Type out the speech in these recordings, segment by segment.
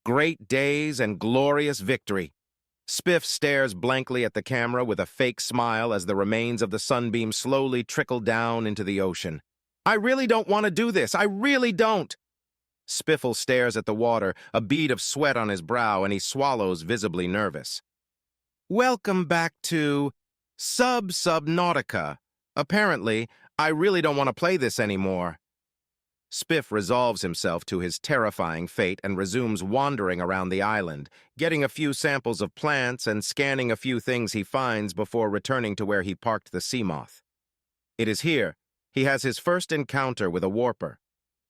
great days and glorious victory. Spiff stares blankly at the camera with a fake smile as the remains of the sunbeam slowly trickle down into the ocean. I really don't want to do this. I really don't. Spiffle stares at the water, a bead of sweat on his brow, and he swallows, visibly nervous. Welcome back to Subnautica. Apparently, I really don't want to play this anymore. Spiff resolves himself to his terrifying fate and resumes wandering around the island, getting a few samples of plants and scanning a few things he finds before returning to where he parked the sea moth. It is here he has his first encounter with a warper.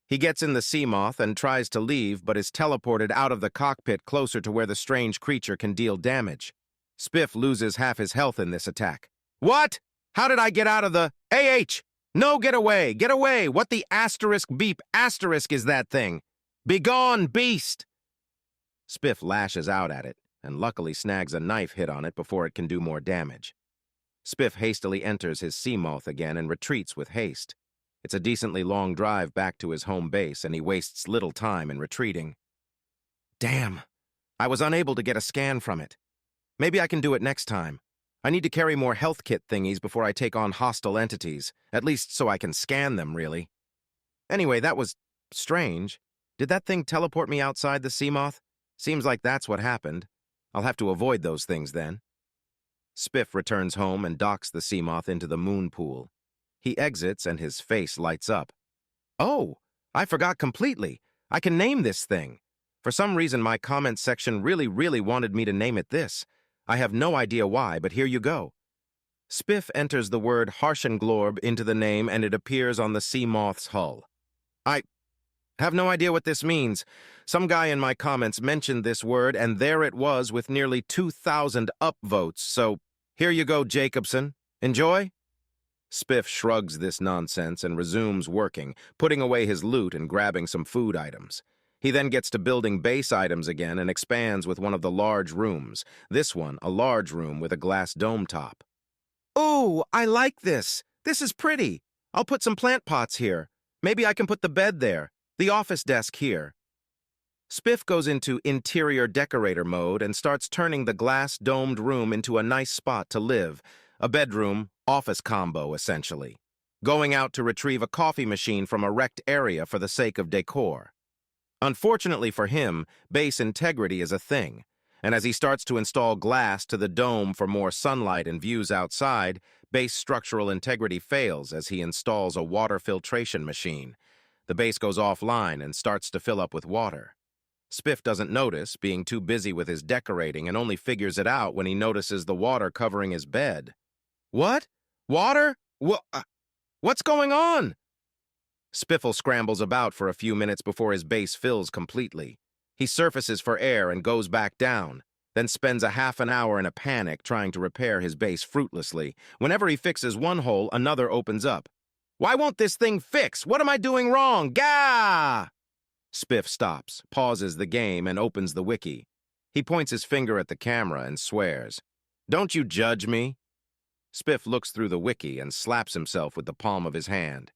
He gets in the sea moth and tries to leave, but is teleported out of the cockpit closer to where the strange creature can deal damage. Spiff loses half his health in this attack. What? How did I get out of the... AH! No, get away! Get away! What the asterisk beep asterisk is that thing? Begone, beast! Spiff lashes out at it, and luckily snags a knife hit on it before it can do more damage. Spiff hastily enters his sea moth again and retreats with haste. It's a decently long drive back to his home base, and he wastes little time in retreating. Damn! I was unable to get a scan from it. Maybe I can do it next time. I need to carry more health kit thingies before I take on hostile entities, at least so I can scan them, really. Anyway, that was strange. Did that thing teleport me outside the sea moth? Seems like that's what happened. I'll have to avoid those things then. Spiff returns home and docks the sea moth into the moon pool. He exits and his face lights up. Oh, I forgot completely. I can name this thing. For some reason, my comment section really wanted me to name it this. I have no idea why, but here you go. Spiff enters the word Harshenglorb into the name and it appears on the sea moth's hull. I have no idea what this means. Some guy in my comments mentioned this word and there it was with nearly 2,000 upvotes, so here you go, Jacobson. Enjoy? Spiff shrugs this nonsense and resumes working, putting away his loot and grabbing some food items. He then gets to building base items again and expands with one of the large rooms. This one, a large room with a glass dome top. Ooh, I like this. This is pretty. I'll put some plant pots here. Maybe I can put the bed there, the office desk here. Spiff goes into interior decorator mode and starts turning the glass domed room into a nice spot to live. A bedroom, office combo, essentially. Going out to retrieve a coffee machine from a wrecked area for the sake of decor. Unfortunately for him, base integrity is a thing, and as he starts to install glass to the dome for more sunlight and views outside, base structural integrity fails as he installs a water filtration machine. The base goes offline and starts to fill up with water. Spiff doesn't notice, being too busy with his decorating, and only figures it out when he notices the water covering his bed. What? Water? What's going on? Spiffle scrambles about for a few minutes before his base fills completely. He surfaces for air and goes back down, then spends a half an hour in a panic trying to repair his base fruitlessly. Whenever he fixes one hole, another opens up. Why won't this thing fix? What am I doing wrong? Gah! Spiff stops, pauses the game, and opens the wiki. He points his finger at the camera and swears. Don't you judge me? Spiff looks through the wiki and slaps himself with the palm of his hand.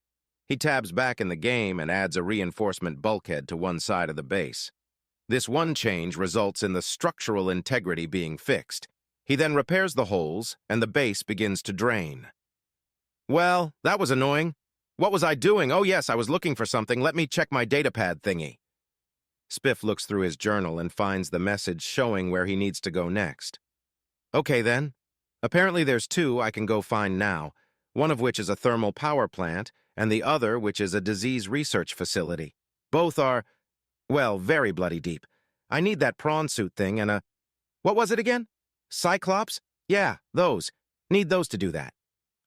He tabs back in the game and adds a reinforcement bulkhead to one side of the base. This one change results in the structural integrity being fixed. He then repairs the holes, and the base begins to drain. Well, that was annoying. What was I doing? Oh yes, I was looking for something. Let me check my datapad thingy. Spiff looks through his journal and finds the message showing where he needs to go next. Okay then. Apparently there's two I can go find now, one of which is a thermal power plant, and the other which is a disease research facility. Both are, well, very bloody deep. I need that prawn suit thing and a... What was it again? Cyclops? Yeah, those. Need those to do that.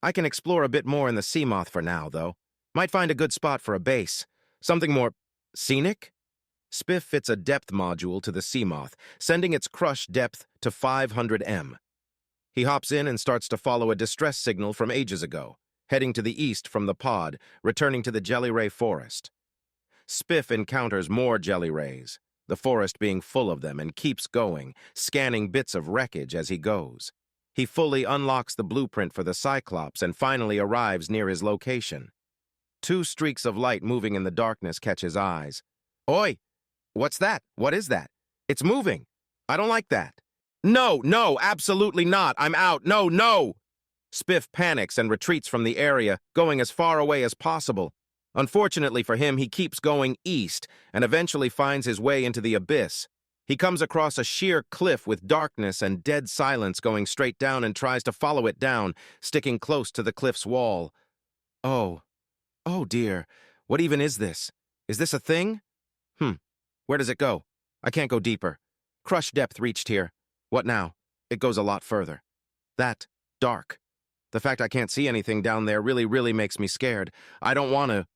I can explore a bit more in the sea moth for now, though. Might find a good spot for a base. Something more... scenic? Spiff fits a depth module to the sea moth, sending its crush depth to 500 m. He hops in and starts to follow a distress signal from ages ago, heading to the east from the pod, returning to the jelly ray forest. Spiff encounters more jelly rays, the forest being full of them, and keeps going, scanning bits of wreckage as he goes. He fully unlocks the blueprint for the cyclops and finally arrives near his location. Two streaks of light moving in the darkness catch his eyes. Oi! What's that? What is that? It's moving. I don't like that. No, no, absolutely not. I'm out. No, no! Spiff panics and retreats from the area, going as far away as possible. Unfortunately for him, he keeps going east and eventually finds his way into the abyss. He comes across a sheer cliff with darkness and dead silence going straight down and tries to follow it down, sticking close to the cliff's wall. Oh, oh dear, what even is this? Is this a thing? Where does it go? I can't go deeper. Crush depth reached here. What now? It goes a lot further. That, dark. The fact I can't see anything down there really makes me scared. I don't want to.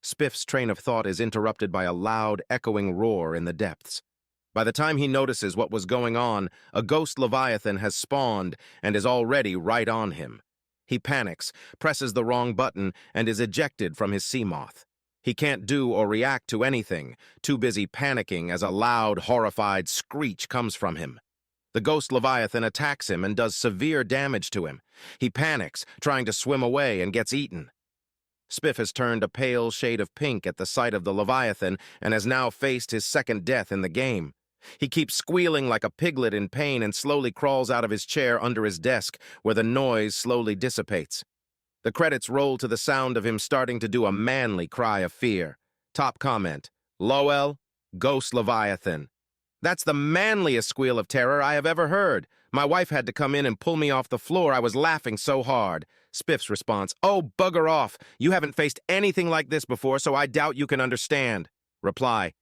Spiff's train of thought is interrupted by a loud, echoing roar in the depths. By the time he notices what was going on, a ghost leviathan has spawned and is already right on him. He panics, presses the wrong button, and is ejected from his sea moth. He can't do or react to anything, too busy panicking as a loud, horrified screech comes from him. The ghost leviathan attacks him and does severe damage to him. He panics, trying to swim away, and gets eaten. Spiff has turned a pale shade of pink at the sight of the leviathan and has now faced his second death in the game. He keeps squealing like a piglet in pain and slowly crawls out of his chair under his desk, where the noise slowly dissipates. The credits roll to the sound of him starting to do a manly cry of fear. Top comment, Lowell, Ghost Leviathan. That's the manliest squeal of terror I have ever heard. My wife had to come in and pull me off the floor. I was laughing so hard. Spiff's response, oh, bugger off. You haven't faced anything like this before, so I doubt you can understand. Reply,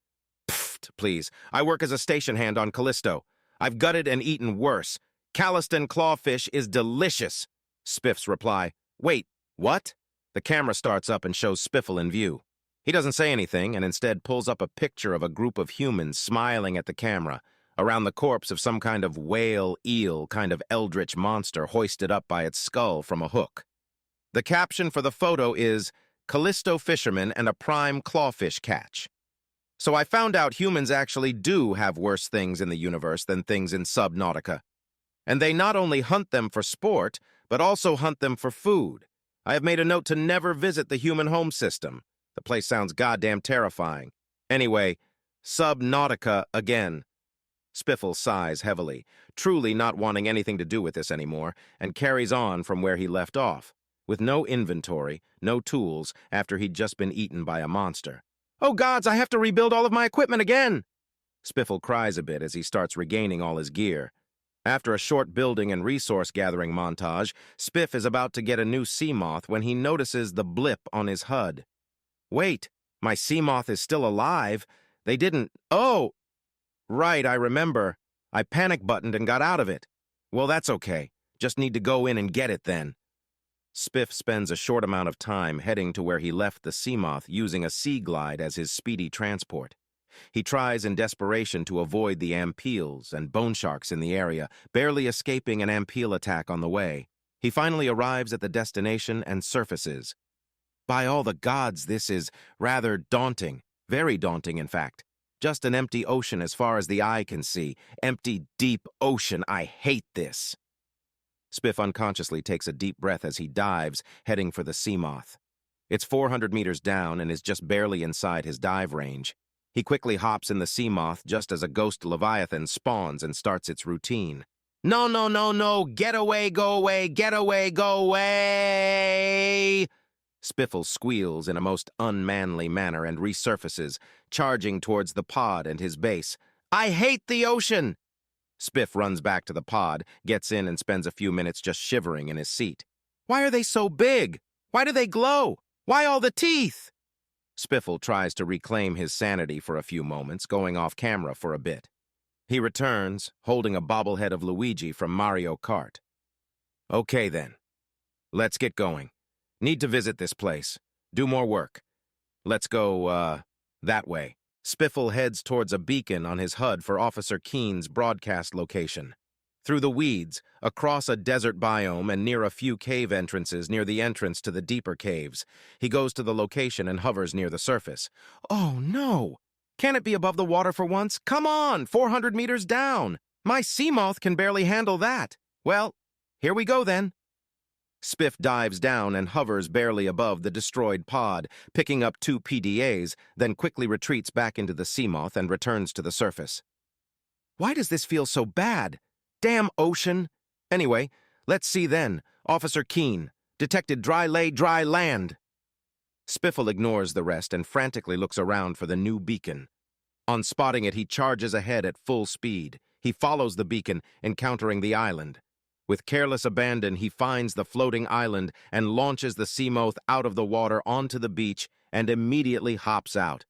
pfft, please. I work as a station hand on Callisto. I've gutted and eaten worse. Calliston clawfish is delicious. Spiff's reply, wait, what? The camera starts up and shows Spiffle in view. He doesn't say anything and instead pulls up a picture of a group of humans smiling at the camera, around the corpse of some kind of whale, eel, kind of eldritch monster hoisted up by its skull from a hook. The caption for the photo is, Callisto fisherman and a prime clawfish catch. So I found out humans actually do have worse things in the universe than things in Subnautica. And they not only hunt them for sport, but also hunt them for food. I have made a note to never visit the human home system. The place sounds goddamn terrifying. Anyway, Subnautica again. Spiffle sighs heavily, truly not wanting anything to do with this anymore, and carries on from where he left off, with no inventory, no tools, after he'd just been eaten by a monster. Oh gods, I have to rebuild all of my equipment again! Spiffle cries a bit as he starts regaining all his gear. After a short building and resource-gathering montage, Spiff is about to get a new sea moth when he notices the blip on his HUD. Wait, my sea moth is still alive. They didn't... Oh! Right, I remember. I panic-buttoned and got out of it. Well, that's okay. Just need to go in and get it then. Spiff spends a short amount of time heading to where he left the sea moth using a sea glide as his speedy transport. He tries in desperation to avoid the ampeels and bone sharks in the area, barely escaping an ampeel attack on the way. He finally arrives at the destination and surfaces. By all the gods, this is rather daunting. Very daunting, in fact. Just an empty ocean as far as the eye can see. Empty, deep ocean. I hate this. Spiff unconsciously takes a deep breath as he dives, heading for the sea moth. It's 400 meters down and is just barely inside his dive range. He quickly hops in the sea moth just as a ghost leviathan spawns and starts its routine. No, no, no, no! Get away, go away! Get away, go away! Spiffle squeals in a most unmanly manner and resurfaces, charging towards the pod and his base. I hate the ocean! Spiff runs back to the pod, gets in and spends a few minutes just shivering in his seat. Why are they so big? Why do they glow? Why all the teeth? Spiffle tries to reclaim his sanity for a few moments, going off camera for a bit. He returns, holding a bobblehead of Luigi from Mario Kart. Okay then. Let's get going. Need to visit this place. Do more work. Let's go, that way. Spiffle heads towards a beacon on his HUD for Officer Keen's broadcast location. Through the weeds, across a desert biome and near a few cave entrances near the entrance to the deeper caves, he goes to the location and hovers near the surface. Oh no! Can it be above the water for once? Come on! 400 meters down! My sea moth can barely handle that. Well, here we go then. Spiff dives down and hovers barely above the destroyed pod, picking up 2 PDAs, then quickly retreats back into the sea moth and returns to the surface. Why does this feel so bad? Damn ocean! Anyway, let's see then. Officer Keene, detected dry land. Spiffle ignores the rest and frantically looks around for the new beacon. On spotting it, he charges ahead at full speed. He follows the beacon, encountering the island. With careless abandon, he finds the floating island and launches the Seamoth out of the water onto the beach and immediately hops out.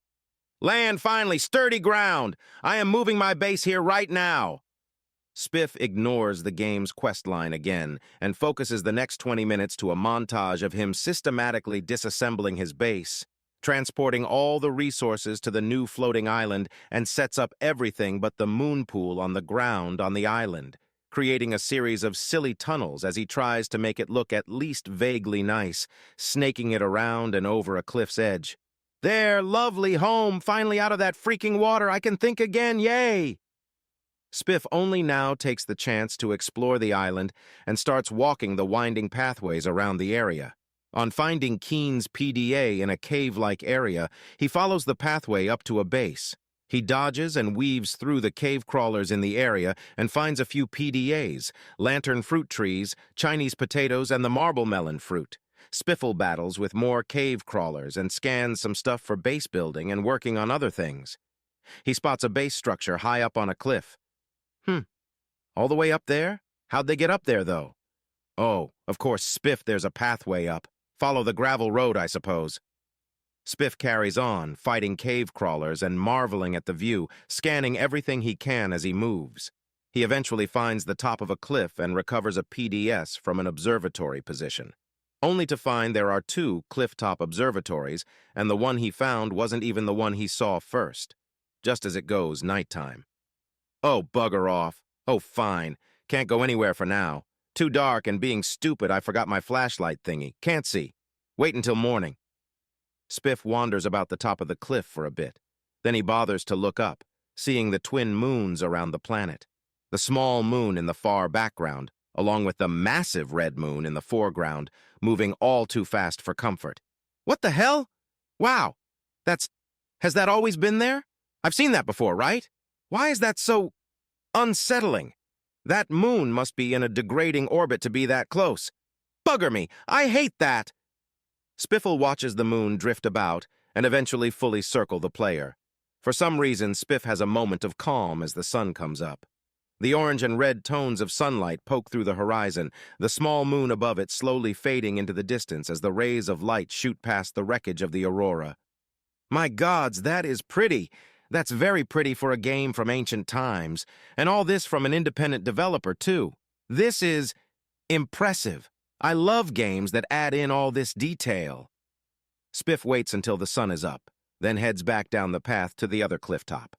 Land, finally, sturdy ground! I am moving my base here right now! Spiff ignores the game's questline again and focuses the next 20 minutes to a montage of him systematically disassembling his base, transporting all the resources to the new floating island, and sets up everything but the moon pool on the ground on the island, creating a series of silly tunnels as he tries to make it look at least vaguely nice, snaking it around and over a cliff's edge. There, lovely home, finally out of that freaking water, I can think again, yay! Spiff only now takes the chance to explore the island and starts walking the winding pathways around the area. On finding Keene's PDA in a cave-like area, he follows the pathway up to a base. He dodges and weaves through the cave crawlers in the area and finds a few PDAs, lantern fruit trees, Chinese potatoes, and the marble melon fruit. Spiffle battles with more cave crawlers and scans some stuff for base building and working on other things. He spots a base structure high up on a cliff. All the way up there? How'd they get up there, though? Oh, of course, Spiff, there's a pathway up. Follow the gravel road, I suppose. Spiff carries on, fighting cave crawlers and marveling at the view, scanning everything he can as he moves. He eventually finds the top of a cliff and recovers a PDS from an observatory position, only to find there are 2 cliff-top observatories, and the one he found wasn't even the one he saw first, just as it goes nighttime. Oh, bugger off. Oh, fine. Can't go anywhere for now. Too dark, and being stupid, I forgot my flashlight thingy. Can't see. Wait until morning. Spiff wanders about the top of the cliff for a bit. Then he bothers to look up, seeing the twin moons around the planet. The small moon in the far background, along with the massive red moon in the foreground, moving all too fast for comfort. What the hell? Wow. Has that always been there? I've seen that before, right? Why is that so unsettling? That moon must be in a degrading orbit to be that close. Bugger me! I hate that! Spiffle watches the moon drift about and eventually fully circle the player. For some reason, Spiff has a moment of calm as the sun comes up. The orange and red tones of sunlight poke through the horizon, the small moon above it slowly fading into the distance as the rays of light shoot past the wreckage of the Aurora. My gods, that is pretty! That's very pretty for a game from ancient times, and all this from an independent developer, too. This is impressive. I love games that add in all this detail. Spiff waits until the sun is up, then heads back down the path to the other cliff top.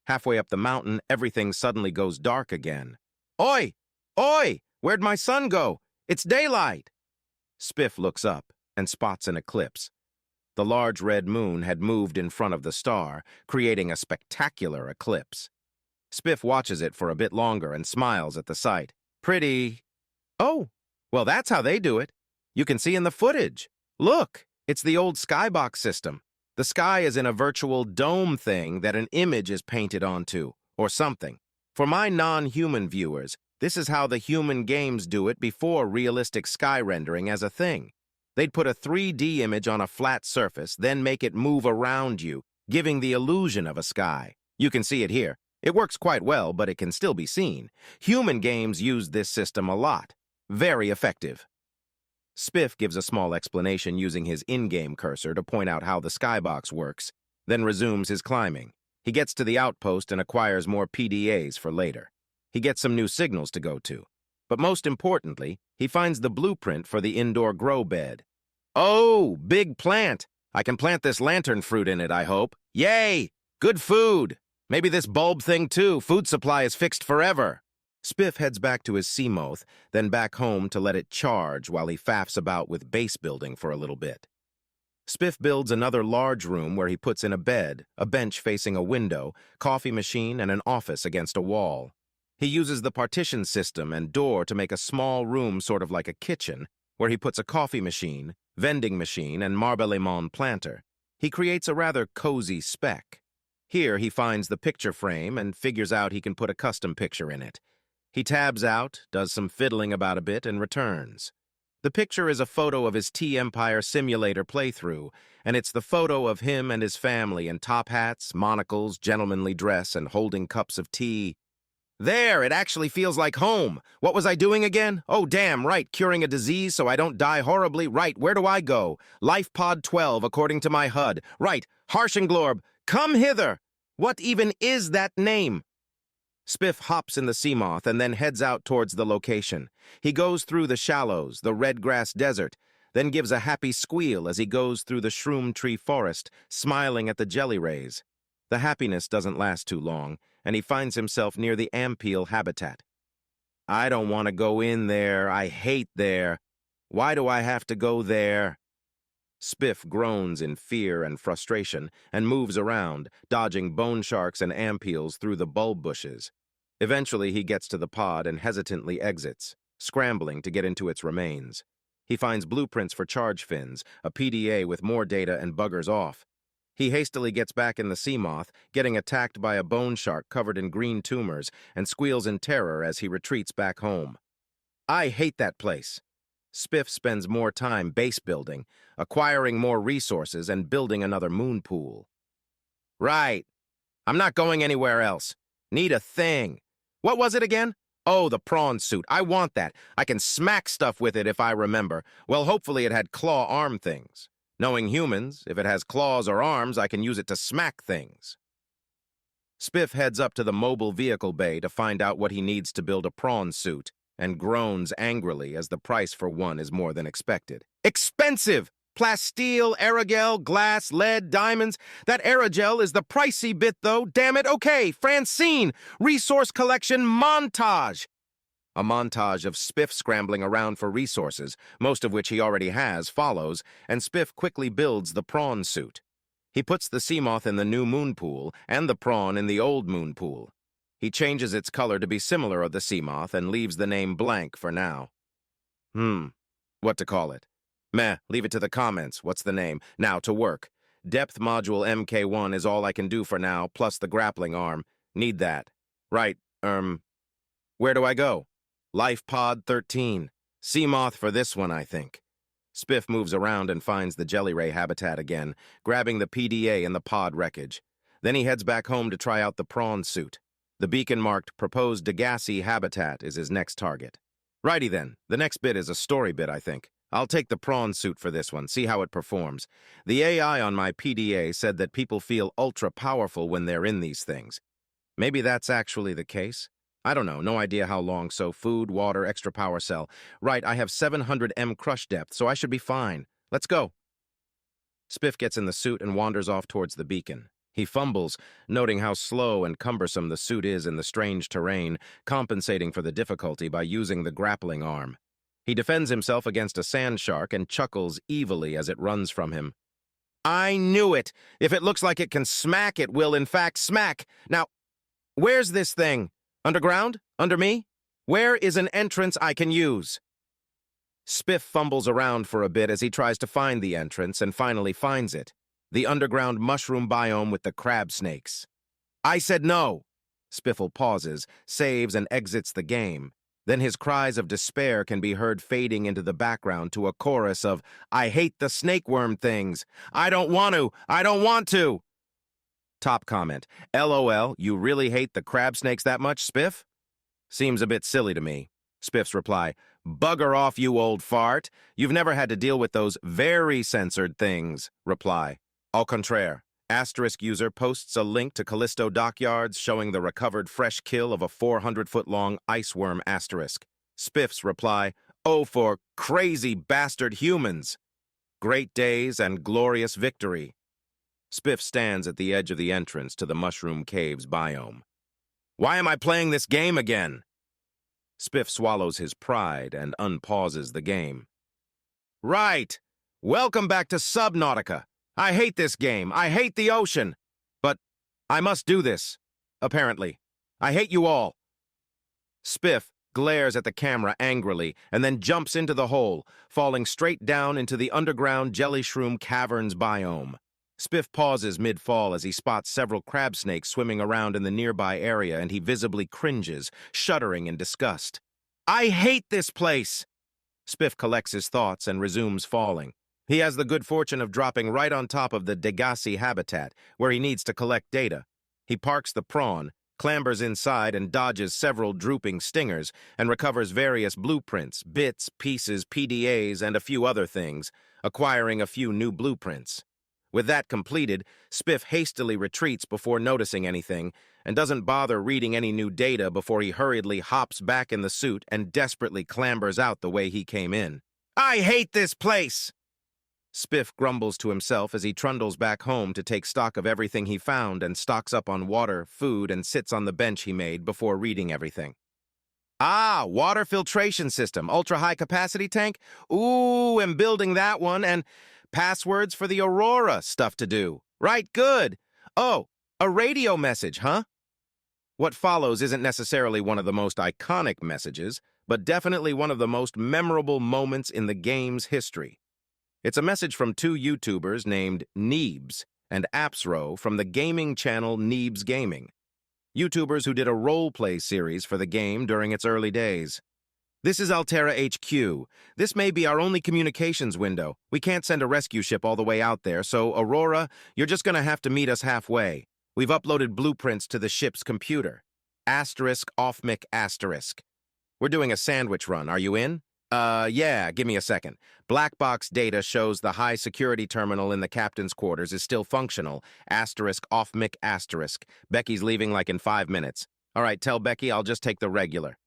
Halfway up the mountain, everything suddenly goes dark again. Oi! Oi! Where'd my sun go? It's daylight! Spiff looks up and spots an eclipse. The large red moon had moved in front of the star, creating a spectacular eclipse. Spiff watches it for a bit longer and smiles at the sight. Pretty. Oh, well, that's how they do it. You can see in the footage. Look, it's the old skybox system. The sky is in a virtual dome thing that an image is painted onto, or something. For my non-human viewers, this is how the human games do it before realistic sky rendering as a thing. They'd put a 3D image on a flat surface, then make it move around you, giving the illusion of a sky. You can see it here. It works quite well, but it can still be seen. Human games use this system a lot. Very effective. Spiff gives a small explanation using his in-game cursor to point out how the skybox works, then resumes his climbing. He gets to the outpost and acquires more PDAs for later. He gets some new signals to go to. But most importantly, he finds the blueprint for the indoor grow bed. Oh, big plant! I can plant this lantern fruit in it, I hope. Yay! Good food! Maybe this bulb thing too. Food supply is fixed forever. Spiff heads back to his Seamoth, then back home to let it charge while he faffs about with base building for a little bit. Spiff builds another large room where he puts in a bed, a bench facing a window, coffee machine, and an office against a wall. He uses the partition system and door to make a small room sort of like a kitchen, where he puts a coffee machine, vending machine, and Marblemon planter. He creates a rather cozy speck. Here he finds the picture frame and figures out he can put a custom picture in it. He tabs out, does some fiddling about a bit, and returns. The picture is a photo of his T-Empire simulator playthrough, and it's the photo of him and his family in top hats, monocles, gentlemanly dress, and holding cups of tea. There, it actually feels like home. What was I doing again? Oh, damn, right, curing a disease so I don't die horribly. Right, where do I go? Life Pod 12, according to my HUD. Right, Harshenglorb, come hither. What even is that name? Spiff hops in the Seamoth and then heads out towards the location. He goes through the shallows, the red grass desert, then gives a happy squeal as he goes through the shroom tree forest, smiling at the jelly rays. The happiness doesn't last too long, and he finds himself near the Ampeel habitat. I don't want to go in there. I hate there. Why do I have to go there? Spiff groans in fear and frustration and moves around, dodging bone sharks and ampeels through the bulb bushes. Eventually, he gets to the pod and hesitantly exits, scrambling to get into its remains. He finds blueprints for charge fins, a PDA with more data and buggers off. He hastily gets back in the Seamoth, getting attacked by a bone shark covered in green tumors, and squeals in terror as he retreats back home. I hate that place. Spiff spends more time base building, acquiring more resources, and building another moon pool. Right. I'm not going anywhere else. Need a thing. What was it again? Oh, the prawn suit. I want that. I can smack stuff with it if I remember. Well, hopefully it had claw arm things. Knowing humans, if it has claws or arms, I can use it to smack things. Spiff heads up to the mobile vehicle bay to find out what he needs to build a prawn suit, and groans angrily as the price for one is more than expected. Expensive! Plasteel, aerogel, glass, lead, diamonds. That aerogel is the pricey bit, though. Damn it, okay, Francine! Resource collection montage! A montage of Spiff scrambling around for resources, most of which he already has, follows, and Spiff quickly builds the prawn suit. He puts the Seamoth in the new moon pool and the prawn in the old moon pool. He changes its color to be similar of the Seamoth and leaves the name blank for now. What to call it? Meh, leave it to the comments. What's the name? Now to work. Depth module MK1 is all I can do for now, plus the grappling arm. Need that. Right, where do I go? Life Pod 13. Seamoth for this one, I think. Spiff moves around and finds the jelly ray habitat again, grabbing the PDA and the pod wreckage. Then he heads back home to try out the prawn suit. The beacon-marked proposed Degassi habitat is his next target. Righty then, the next bit is a story bit, I think. I'll take the prawn suit for this one, see how it performs. The AI on my PDA said that people feel ultra-powerful when they're in these things. Maybe that's actually the case? I don't know, no idea how long, so food, water, extra power cell. Right, I have 700 M crush depth, so I should be fine. Let's go. Spiff gets in the suit and wanders off towards the beacon. He fumbles, noting how slow and cumbersome the suit is in the strange terrain, compensating for the difficulty by using the grappling arm. He defends himself against a sand shark and chuckles evilly as it runs from him. I knew it! If it looks like it can smack, it will in fact smack. Now, where's this thing? Underground? Under me? Where is an entrance I can use? Spiff fumbles around for a bit as he tries to find the entrance and finally finds it. The underground mushroom biome with the crab snakes. I said no! Spiffle pauses, saves, and exits the game. Then his cries of despair can be heard fading into the background to a chorus of, I hate the snakeworm things. I don't want to. I don't want to. Top comment, LOL, you really hate the crab snakes that much, Spiff? Seems a bit silly to me. Spiff's reply, bugger off, you old fart. You've never had to deal with those very censored things. Reply, au contraire. Asterisk user posts a link to Callisto Dockyards showing the recovered fresh kill of a 400-foot-long ice worm asterisk. Spiff's reply, oh, for crazy bastard humans. Great days and glorious victory. Spiff stands at the edge of the entrance to the Mushroom Caves biome. Why am I playing this game again? Spiff swallows his pride and unpauses the game. Right! Welcome back to Subnautica. I hate this game. I hate the ocean. But I must do this, apparently. I hate you all. Spiff glares at the camera angrily and then jumps into the hole, falling straight down into the underground jelly shroom caverns biome. Spiff pauses mid-fall as he spots several crab snakes swimming around in the nearby area, and he visibly cringes, shuddering in disgust. I hate this place! Spiff collects his thoughts and resumes falling. He has the good fortune of dropping right on top of the Degassi habitat, where he needs to collect data. He parks the prawn, clambers inside and dodges several drooping stingers, and recovers various blueprints, bits, pieces, PDAs, and a few other things, acquiring a few new blueprints. With that completed, Spiff hastily retreats before noticing anything, and doesn't bother reading any new data before he hurriedly hops back in the suit and desperately clambers out the way he came in. I hate this place! Spiff grumbles to himself as he trundles back home to take stock of everything he found and stocks up on water, food, and sits on the bench he made before reading everything. Ah, water filtration system, ultra-high capacity tank? Ooh, I'm building that one, and passwords for the Aurora stuff to do. Right, good. Oh, a radio message, huh? What follows isn't necessarily one of the most iconic messages, but definitely one of the most memorable moments in the game's history. It's a message from two YouTubers named Neebs and Appsro from the gaming channel Neebs Gaming. YouTubers who did a role-play series for the game during its early days. This is Altera HQ. This may be our only communications window. We can't send a rescue ship all the way out there, so Aurora, you're just gonna have to meet us halfway. We've uploaded blueprints to the ship's computer. Asterisk off mic asterisk. We're doing a sandwich run. Are you in? Yeah, give me a second. Black box data shows the high security terminal in the captain's quarters is still functional. Asterisk off mic asterisk. Becky's leaving like in 5 minutes. All right, tell Becky I'll just take the regular.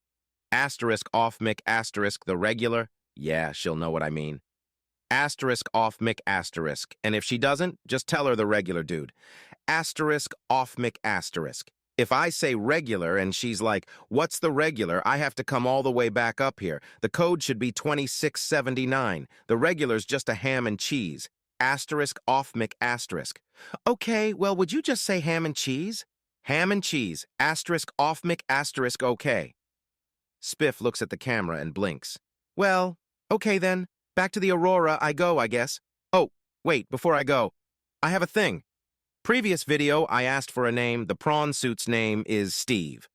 Asterisk off mic asterisk the regular? Yeah, she'll know what I mean. Asterisk off mic asterisk. And if she doesn't, just tell her the regular dude. Asterisk off mic asterisk. If I say regular and she's like, what's the regular, I have to come all the way back up here. The code should be 2679. The regular's just a ham and cheese. Asterisk off mic asterisk. Okay, well, would you just say ham and cheese? Ham and cheese. Asterisk off mic asterisk okay. Spiff looks at the camera and blinks. Well, okay then. Back to the Aurora I go, I guess. Oh, wait, before I go, I have a thing. Previous video, I asked for a name. The prawn suit's name is Steve.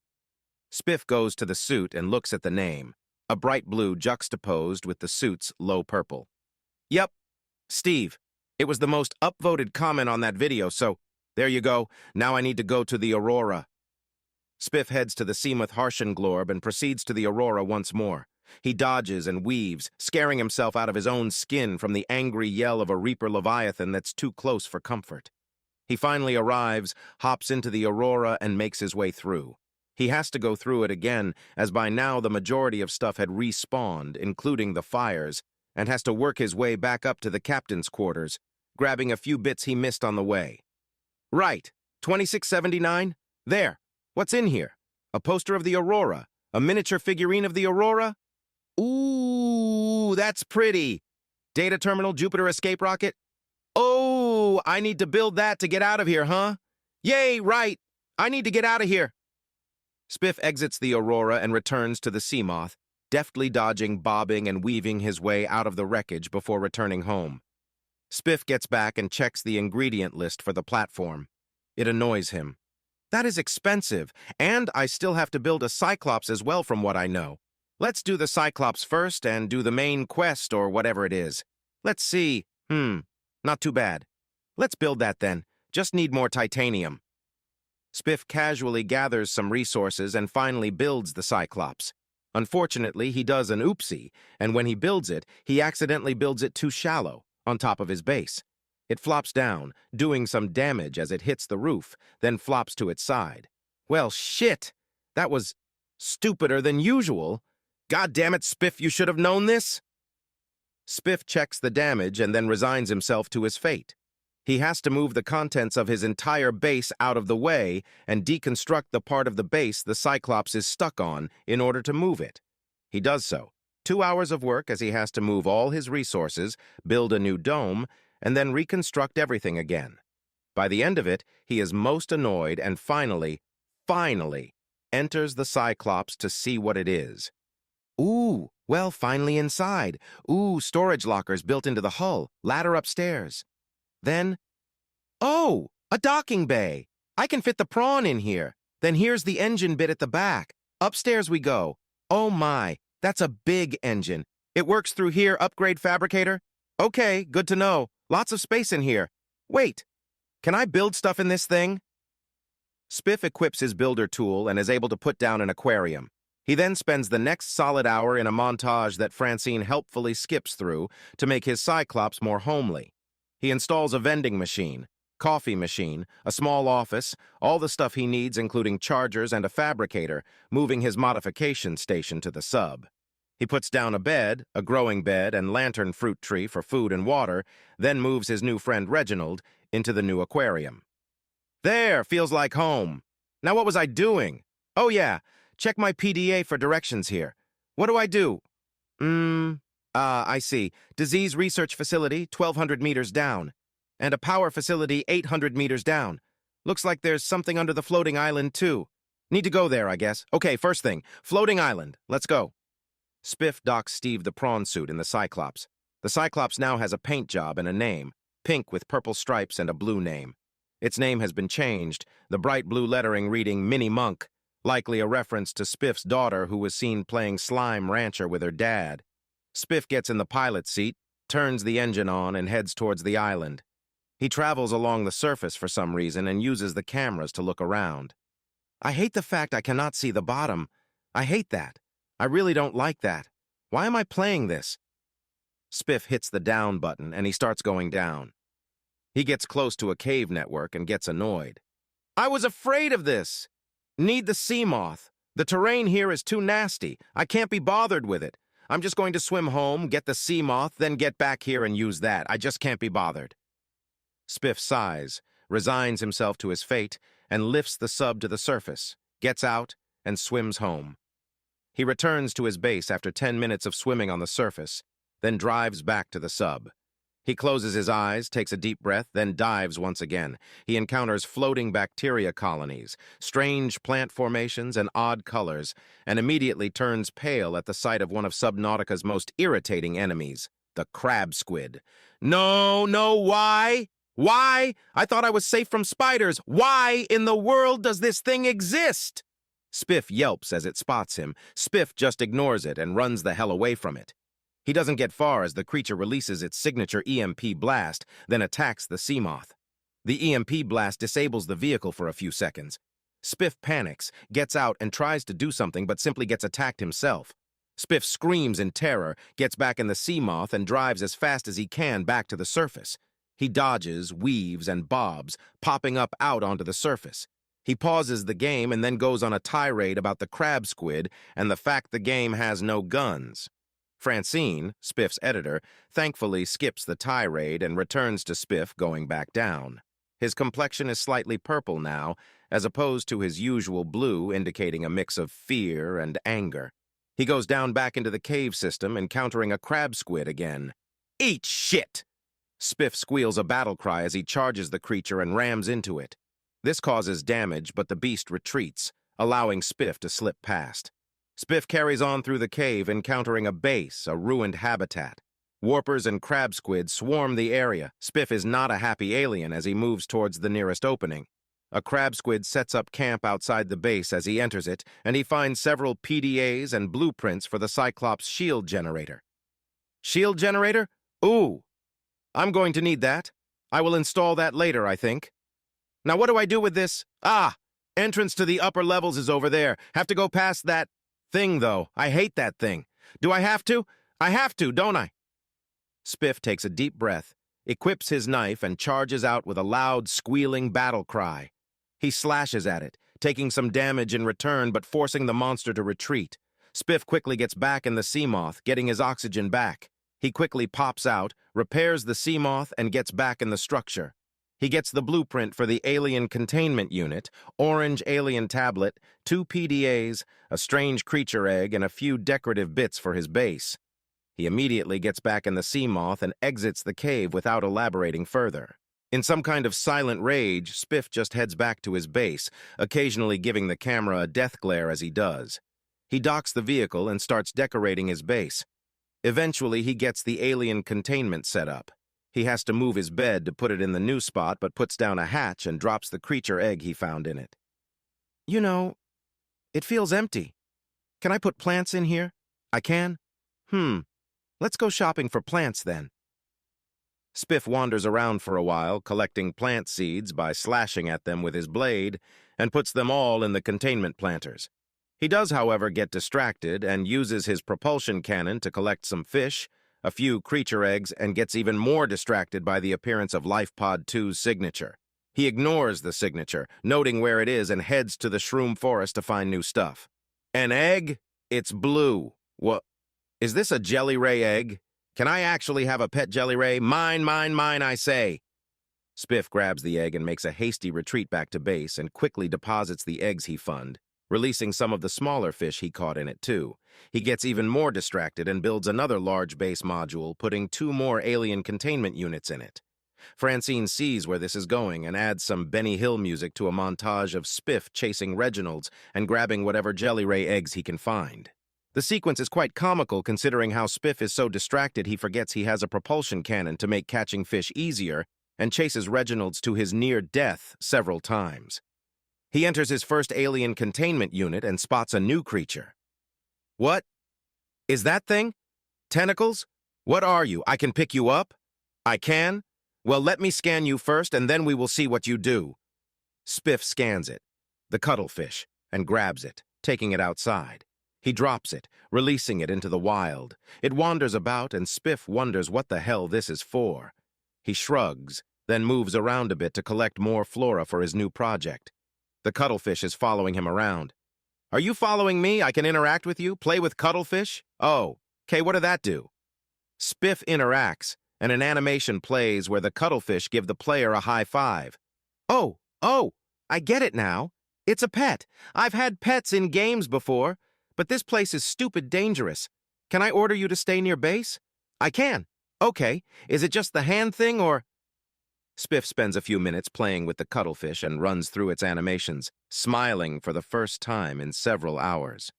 Spiff goes to the suit and looks at the name, a bright blue juxtaposed with the suit's low purple. Yep, Steve. It was the most upvoted comment on that video, so there you go. Now I need to go to the Aurora. Spiff heads to the Seamuth Harshenglorb and proceeds to the Aurora once more. He dodges and weaves, scaring himself out of his own skin from the angry yell of a Reaper Leviathan that's too close for comfort. He finally arrives, hops into the Aurora, and makes his way through. He has to go through it again, as by now the majority of stuff had respawned, including the fires, and has to work his way back up to the captain's quarters, grabbing a few bits he missed on the way. Right, 2679? There. What's in here? A poster of the Aurora? A miniature figurine of the Aurora? Ooh, that's pretty. Data terminal, Jupiter escape rocket? Oh, I need to build that to get out of here, huh? Yay, right. I need to get out of here. Spiff exits the Aurora and returns to the Seamoth, deftly dodging, bobbing, and weaving his way out of the wreckage before returning home. Spiff gets back and checks the ingredient list for the platform. It annoys him. That is expensive, and I still have to build a cyclops as well from what I know. Let's do the cyclops first and do the main quest or whatever it is. Let's see. Not too bad. Let's build that then. Just need more titanium. Spiff casually gathers some resources and finally builds the Cyclops. Unfortunately, he does an oopsie, and when he builds it, he accidentally builds it too shallow, on top of his base. It flops down, doing some damage as it hits the roof, then flops to its side. Well, shit! That was stupider than usual. God damn it, Spiff, you should have known this! Spiff checks the damage and then resigns himself to his fate. He has to move the contents of his entire base out of the way and deconstruct the part of the base the Cyclops is stuck on in order to move it. He does so. 2 hours of work as he has to move all his resources, build a new dome, and then reconstruct everything again. By the end of it, he is most annoyed and finally enters the Cyclops to see what it is. Ooh, well, finally inside. Ooh, storage lockers built into the hull, ladder upstairs. Then, Oh, a docking bay. I can fit the prawn in here. Then here's the engine bit at the back. Upstairs we go. Oh my, that's a big engine. It works through here, upgrade fabricator? Okay, good to know. Lots of space in here. Wait, can I build stuff in this thing? Spiff equips his builder tool and is able to put down an aquarium. He then spends the next solid hour in a montage that Francine helpfully skips through to make his cyclops more homely. He installs a vending machine, coffee machine, a small office, all the stuff he needs including chargers and a fabricator, moving his modification station to the sub. He puts down a bed, a growing bed, and lantern fruit tree for food and water, then moves his new friend Reginald into the new aquarium. There, feels like home. Now what was I doing? Oh yeah, check my PDA for directions here. What do I do? I see. Disease Research Facility, 1,200 meters down. And a power facility 800 meters down. Looks like there's something under the floating island, too. Need to go there, I guess. Okay, first thing, floating island. Let's go. Spiff docks Steve the prawn suit in the Cyclops. The Cyclops now has a paint job and a name, pink with purple stripes and a blue name. Its name has been changed, the bright blue lettering reading Minnie Monk, likely a reference to Spiff's daughter who was seen playing Slime Rancher with her dad. Spiff gets in the pilot's seat, turns the engine on, and heads towards the island. He travels along the surface for some reason and uses the cameras to look around. I hate the fact I cannot see the bottom. I hate that. I really don't like that. Why am I playing this? Spiff hits the down button and he starts going down. He gets close to a cave network and gets annoyed. I was afraid of this. Need the sea moth. The terrain here is too nasty. I can't be bothered with it. I'm just going to swim home, get the sea moth, then get back here and use that. I just can't be bothered. Spiff sighs, resigns himself to his fate, and lifts the sub to the surface, gets out, and swims home. He returns to his base after 10 minutes of swimming on the surface, then drives back to the sub. He closes his eyes, takes a deep breath, then dives once again. He encounters floating bacteria colonies, strange plant formations, and odd colors, and immediately turns pale at the sight of one of Subnautica's most irritating enemies, the crab squid. No, why? Why? I thought I was safe from spiders. Why in the world does this thing exist? Spiff yelps as it spots him. Spiff just ignores it and runs the hell away from it. He doesn't get far as the creature releases its signature EMP blast, then attacks the sea moth. The EMP blast disables the vehicle for a few seconds. Spiff panics, gets out, and tries to do something but simply gets attacked himself. Spiff screams in terror, gets back in the sea moth, and drives as fast as he can back to the surface. He dodges, weaves, and bobs, popping up out onto the surface. He pauses the game and then goes on a tirade about the crab squid and the fact the game has no guns. Francine, Spiff's editor, thankfully skips the tirade and returns to Spiff going back down. His complexion is slightly purple now, as opposed to his usual blue, indicating a mix of fear and anger. He goes down back into the cave system, encountering a crab squid again. Eat shit! Spiff squeals a battle cry as he charges the creature and rams into it. This causes damage, but the beast retreats, allowing Spiff to slip past. Spiff carries on through the cave, encountering a base, a ruined habitat. Warpers and crab squid swarm the area. Spiff is not a happy alien as he moves towards the nearest opening. A crab squid sets up camp outside the base as he enters it, and he finds several PDAs and blueprints for the Cyclops shield generator. Shield generator? Ooh! I'm going to need that. I will install that later, I think. Now what do I do with this? Ah! Entrance to the upper levels is over there. Have to go past that thing, though. I hate that thing. Do I have to? I have to, don't I? Spiff takes a deep breath, equips his knife, and charges out with a loud, squealing battle cry. He slashes at it, taking some damage in return but forcing the monster to retreat. Spiff quickly gets back in the sea moth, getting his oxygen back. He quickly pops out, repairs the sea moth, and gets back in the structure. He gets the blueprint for the alien containment unit, orange alien tablet, 2 PDAs, a strange creature egg, and a few decorative bits for his base. He immediately gets back in the sea moth and exits the cave without elaborating further. In some kind of silent rage, Spiff just heads back to his base, occasionally giving the camera a death glare as he does. He docks the vehicle and starts decorating his base. Eventually, he gets the alien containment set up. He has to move his bed to put it in the new spot, but puts down a hatch and drops the creature egg he found in it. You know, it feels empty. Can I put plants in here? I can? Let's go shopping for plants then. Spiff wanders around for a while, collecting plant seeds by slashing at them with his blade, and puts them all in the containment planters. He does, however, get distracted and uses his propulsion cannon to collect some fish, a few creature eggs, and gets even more distracted by the appearance of LifePod 2's signature. He ignores the signature, noting where it is, and heads to the shroom forest to find new stuff. An egg? It's blue. What? Is this a jelly ray egg? Can I actually have a pet jelly ray? Mine, mine, mine, I say. Spiff grabs the egg and makes a hasty retreat back to base and quickly deposits the eggs he found, releasing some of the smaller fish he caught in it too. He gets even more distracted and builds another large base module, putting 2 more alien containment units in it. Francine sees where this is going and adds some Benny Hill music to a montage of Spiff chasing Reginald's and grabbing whatever jelly ray eggs he can find. The sequence is quite comical considering how Spiff is so distracted he forgets he has a propulsion cannon to make catching fish easier and chases Reginald's to his near death several times. He enters his first alien containment unit and spots a new creature. What? Is that thing? Tentacles? What are you? I can pick you up? I can? Well, let me scan you first and then we will see what you do. Spiff scans it, the cuttlefish, and grabs it, taking it outside. He drops it, releasing it into the wild. It wanders about, and Spiff wonders what the hell this is for. He shrugs, then moves around a bit to collect more flora for his new project. The cuttlefish is following him around. Are you following me? I can interact with you? Play with cuttlefish? Oh, okay, what did that do? Spiff interacts, and an animation plays where the cuttlefish give the player a high five. Oh, I get it now. It's a pet. I've had pets in games before. But this place is stupid dangerous. Can I order you to stay near base? I can. Okay. Is it just the hand thing or... Spiff spends a few minutes playing with the cuttlefish and runs through its animations, smiling for the first time in several hours.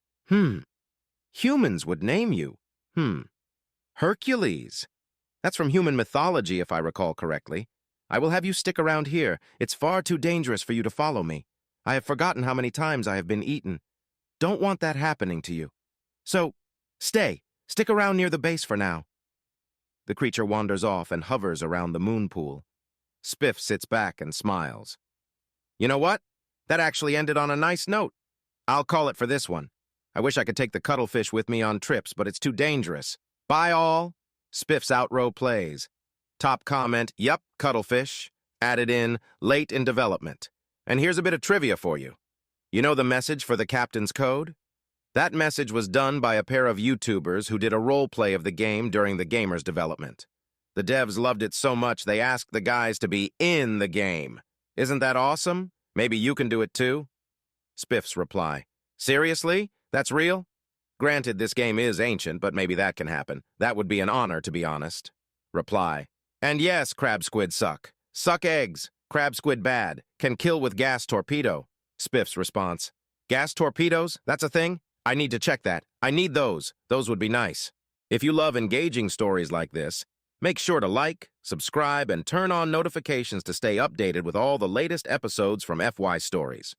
Humans would name you. Hercules. That's from human mythology, if I recall correctly. I will have you stick around here. It's far too dangerous for you to follow me. I have forgotten how many times I have been eaten. Don't want that happening to you. So, stick around near the base for now. The creature wanders off and hovers around the moon pool. Spiff sits back and smiles. You know what? That actually ended on a nice note. I'll call it for this one. I wish I could take the cuttlefish with me on trips, but it's too dangerous. Bye all. Spiff's outrow plays. Top comment, yup, cuttlefish. Added in, late in development. And here's a bit of trivia for you. You know the message for the captain's code? That message was done by a pair of YouTubers who did a role play of the game during the gamer's development. The devs loved it so much they asked the guys to be in the game. Isn't that awesome? Maybe you can do it too? Spiff's reply. Seriously? That's real? Granted, this game is ancient, but maybe that can happen. That would be an honor, to be honest. Reply. And yes, crab squid suck. Suck eggs. Crab squid bad. Can kill with gas torpedo. Spiff's response. Gas torpedoes? That's a thing? I need to check that. I need those. Those would be nice. If you love engaging stories like this, make sure to like, subscribe, and turn on notifications to stay updated with all the latest episodes from FY Stories.